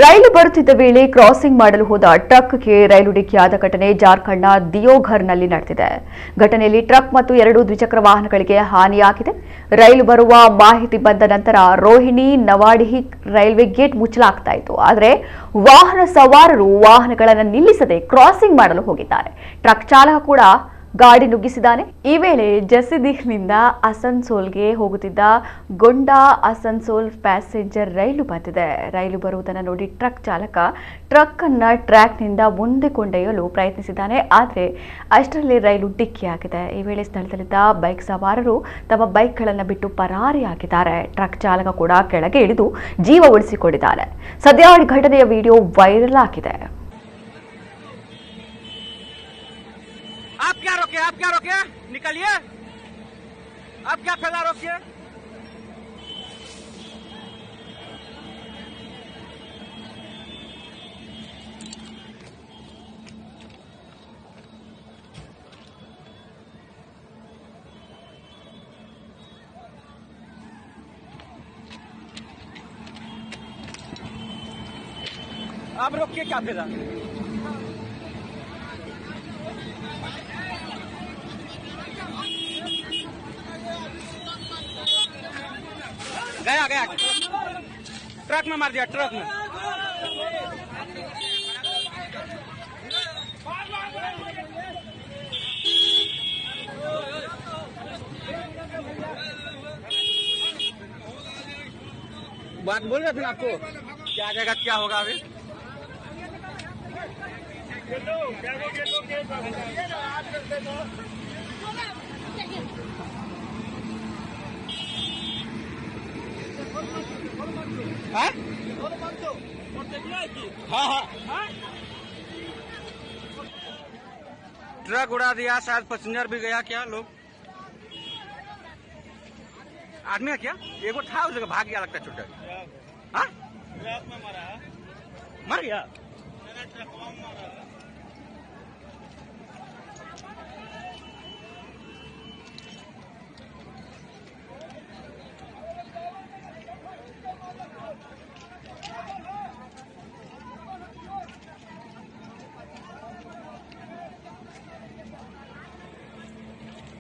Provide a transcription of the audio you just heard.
ರೈಲು ಬರುತ್ತಿದ್ದ ವೇಳೆ ಕ್ರಾಸಿಂಗ್ ಮಾಡಲು ಹೋದ ಟ್ರಕ್ಗೆ ರೈಲು ಡಿಕ್ಕಿಯಾದ ಘಟನೆ ಜಾರ್ಖಂಡ್ನ ದಿಯೋಘರ್ನಲ್ಲಿ ನಡೆದಿದೆ. ಘಟನೆಯಲ್ಲಿ ಟ್ರಕ್ ಮತ್ತು 2 ದ್ವಿಚಕ್ರ ವಾಹನಗಳಿಗೆ ಹಾನಿಯಾಗಿದೆ. ರೈಲು ಬರುವ ಮಾಹಿತಿ ಬಂದ ನಂತರ ರೋಹಿಣಿ ನವಾಡಿಹಿ ರೈಲ್ವೆ ಗೇಟ್ ಮುಚ್ಚಲಾಗ್ತಾ ಇತ್ತು. ಆದರೆ ವಾಹನ ಸವಾರರು ವಾಹನಗಳನ್ನು ನಿಲ್ಲಿಸದೆ ಕ್ರಾಸಿಂಗ್ ಮಾಡಲು ಹೋಗಿದ್ದಾರೆ. ಟ್ರಕ್ ಚಾಲಕ ಕೂಡ ಗಾಡಿ ನುಗ್ಗಿಸಿದ್ದಾನೆ. ಈ ವೇಳೆ ಜಸಿದಿಹ್ನಿಂದ ಅಸನ್ಸೋಲ್ಗೆ ಹೋಗುತ್ತಿದ್ದ ಗೊಂಡಾ ಅಸನ್ಸೋಲ್ ಪ್ಯಾಸೆಂಜರ್ ರೈಲು ಬಂದಿದೆ. ರೈಲು ಬರುವುದನ್ನು ನೋಡಿ ಟ್ರಕ್ ಚಾಲಕ ಟ್ರಕ್ ಅನ್ನ ಟ್ರ್ಯಾಕ್ನಿಂದ ಮುಂದೆ ಕೊಂಡೊಯ್ಯಲು ಪ್ರಯತ್ನಿಸಿದ್ದಾನೆ. ಆದರೆ ಅಷ್ಟರಲ್ಲಿ ರೈಲು ಡಿಕ್ಕಿಯಾಗಿದೆ. ಈ ವೇಳೆ ಸ್ಥಳದಲ್ಲಿದ್ದ ಬೈಕ್ ಸವಾರರು ತಮ್ಮ ಬೈಕ್ಗಳನ್ನು ಬಿಟ್ಟು ಪರಾರಿಯಾಗಿದ್ದಾರೆ. ಟ್ರಕ್ ಚಾಲಕ ಕೂಡ ಕೆಳಗೆ ಇಳಿದು ಜೀವ ಉಳಿಸಿಕೊಂಡಿದ್ದಾನೆ. ಸದ್ಯ ಘಟನೆಯ ವಿಡಿಯೋ ವೈರಲ್ ಆಗಿದೆ. आप क्या रोके निकलिए। आप क्या फैला रोकिए। आप रोकिए, क्या फैला। गया ट्रक में मार दिया। ट्रक में बात बोल रहे थे ना आपको क्या जाएगा क्या होगा अभी। हाँ ट्रक उड़ा दिया, शायद पैसेंजर भी गया। क्या लोग आदमी है क्या? एगो था उस जगह भाग गया लगता है छुट्टा। हाँ मर गया।